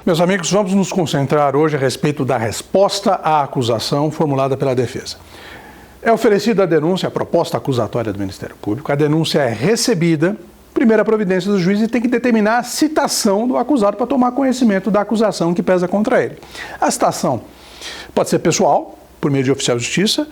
Meus amigos, vamos nos concentrar hoje a respeito da resposta à acusação formulada pela defesa. É oferecida a denúncia, a proposta acusatória do Ministério Público. A denúncia é recebida, primeira providência do juiz, e tem que determinar a citação do acusado para tomar conhecimento da acusação que pesa contra ele. A citação pode ser pessoal, por meio de oficial de justiça.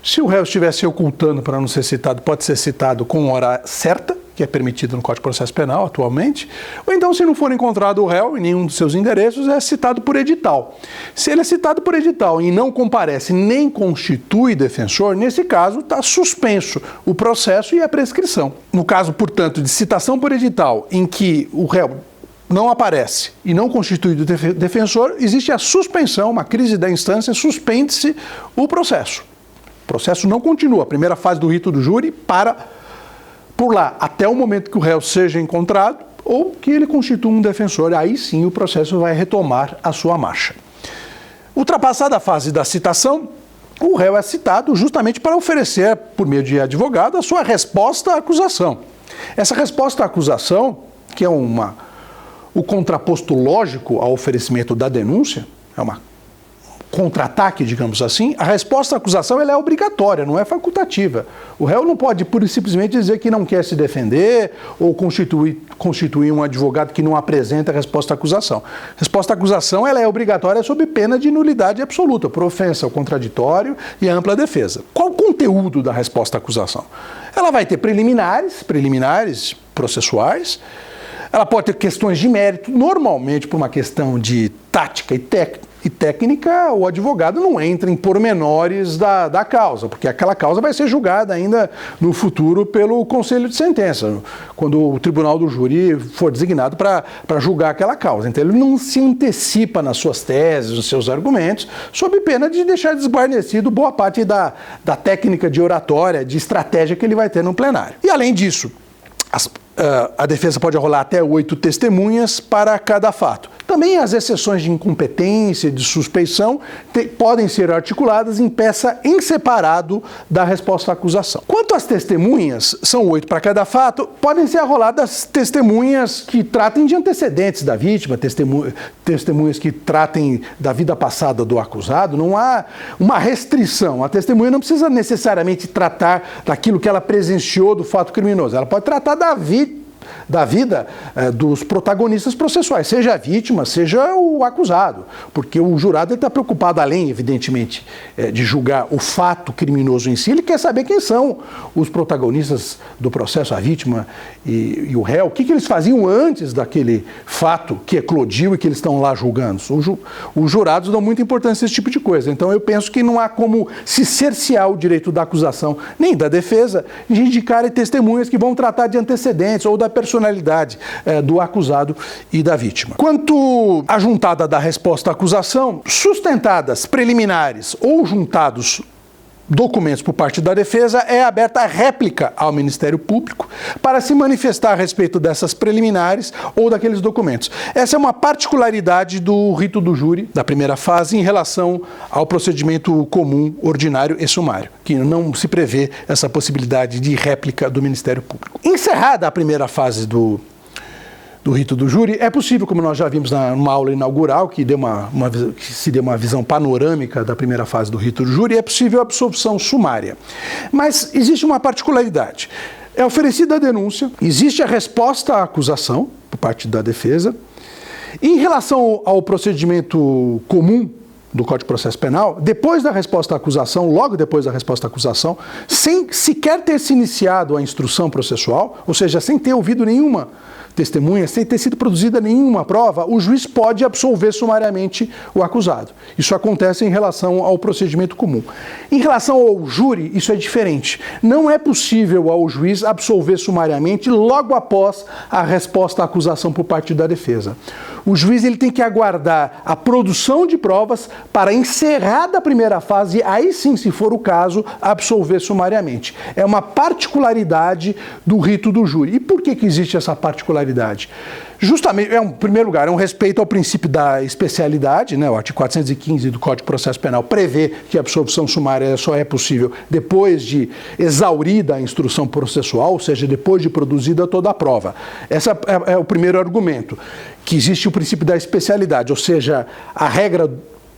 Se o réu estiver se ocultando para não ser citado, pode ser citado com hora certa, que é permitido no Código de Processo Penal atualmente, ou então, se não for encontrado o réu em nenhum dos seus endereços, é citado por edital. Se ele é citado por edital e não comparece nem constitui defensor, nesse caso está suspenso o processo e a prescrição. No caso, portanto, de citação por edital, em que o réu não aparece e não constitui defensor, existe a suspensão, uma crise da instância, suspende-se o processo. O processo não continua. A primeira fase do rito do júri para por lá, até o momento que o réu seja encontrado ou que ele constitua um defensor. Aí sim o processo vai retomar a sua marcha. Ultrapassada a fase da citação, o réu é citado justamente para oferecer, por meio de advogado, a sua resposta à acusação. Essa resposta à acusação, que é o contraposto lógico ao oferecimento da denúncia, é uma contra-ataque, digamos assim, a resposta à acusação ela é obrigatória, não é facultativa. O réu não pode pura e simplesmente dizer que não quer se defender ou constituir um advogado que não apresenta a resposta à acusação. A resposta à acusação ela é obrigatória sob pena de nulidade absoluta, por ofensa ao contraditório e ampla defesa. Qual o conteúdo da resposta à acusação? Ela vai ter preliminares processuais. Ela pode ter questões de mérito, normalmente por uma questão de tática e técnica, o advogado não entra em pormenores da causa, porque aquela causa vai ser julgada ainda no futuro pelo Conselho de Sentença, quando o Tribunal do Júri for designado para julgar aquela causa. Então ele não se antecipa nas suas teses, nos seus argumentos, sob pena de deixar desguarnecido boa parte da técnica de oratória, de estratégia que ele vai ter no plenário. E além disso, a defesa pode arrolar até 8 testemunhas para cada fato. Também as exceções de incompetência, de suspeição, podem ser articuladas em peça em separado da resposta à acusação. Quanto às testemunhas, são 8 para cada fato, podem ser arroladas testemunhas que tratem de antecedentes da vítima, testemunhas que tratem da vida passada do acusado. Não há uma restrição. A testemunha não precisa necessariamente tratar daquilo que ela presenciou do fato criminoso. Ela pode tratar da vida dos protagonistas processuais, seja a vítima, seja o acusado, porque o jurado está preocupado, além, evidentemente, de julgar o fato criminoso em si, ele quer saber quem são os protagonistas do processo, a vítima e o réu, o que eles faziam antes daquele fato que eclodiu e que eles estão lá julgando. Os jurados dão muita importância a esse tipo de coisa, então eu penso que não há como se cercear o direito da acusação, nem da defesa, de indicar testemunhas que vão tratar de antecedentes ou da personalidade do acusado e da vítima. Quanto à juntada da resposta à acusação, sustentadas preliminares ou juntados documentos por parte da defesa, é aberta a réplica ao Ministério Público para se manifestar a respeito dessas preliminares ou daqueles documentos. Essa é uma particularidade do rito do júri, da primeira fase, em relação ao procedimento comum, ordinário e sumário, que não se prevê essa possibilidade de réplica do Ministério Público. Encerrada a primeira fase do rito do júri, é possível, como nós já vimos numa aula inaugural, que se deu uma visão panorâmica da primeira fase do rito do júri, é possível a absolvição sumária. Mas existe uma particularidade. É oferecida a denúncia, existe a resposta à acusação, por parte da defesa. Em relação ao procedimento comum do Código de Processo Penal, depois da resposta à acusação, logo depois da resposta à acusação, sem sequer ter se iniciado a instrução processual, ou seja, sem ter ouvido nenhuma testemunha, sem ter sido produzida nenhuma prova, o juiz pode absolver sumariamente o acusado. Isso acontece em relação ao procedimento comum. Em relação ao júri, isso é diferente. Não é possível ao juiz absolver sumariamente logo após a resposta à acusação por parte da defesa. O juiz ele tem que aguardar a produção de provas para, encerrada a primeira fase, aí sim, se for o caso, absolver sumariamente. É uma particularidade do rito do júri. E por que existe essa particularidade? Justamente, em primeiro lugar, é um respeito ao princípio da especialidade, né? O artigo 415 do Código de Processo Penal prevê que a absolvição sumária só é possível depois de exaurida a instrução processual, ou seja, depois de produzida toda a prova. Esse é o primeiro argumento. que existe o princípio da especialidade, ou seja, a regra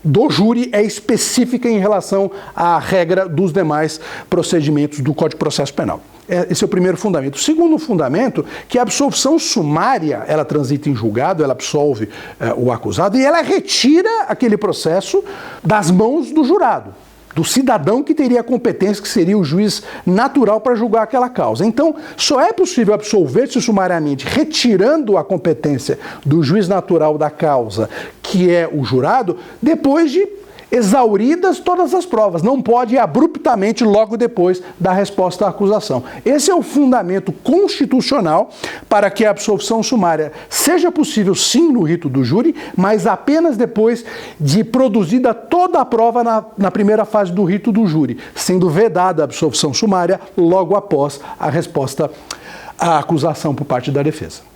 do júri é específica em relação à regra dos demais procedimentos do Código de Processo Penal. Esse é o primeiro fundamento. O segundo fundamento, que a absolvição sumária, ela transita em julgado, ela absolve o acusado e ela retira aquele processo das mãos do jurado, do cidadão que teria a competência, que seria o juiz natural para julgar aquela causa. Então, só é possível absolver-se sumariamente retirando a competência do juiz natural da causa, que é o jurado, depois de exauridas todas as provas. Não pode ir abruptamente logo depois da resposta à acusação. Esse é o fundamento constitucional para que a absolvição sumária seja possível sim no rito do júri, mas apenas depois de produzida toda a prova na primeira fase do rito do júri, sendo vedada a absolvição sumária logo após a resposta à acusação por parte da defesa.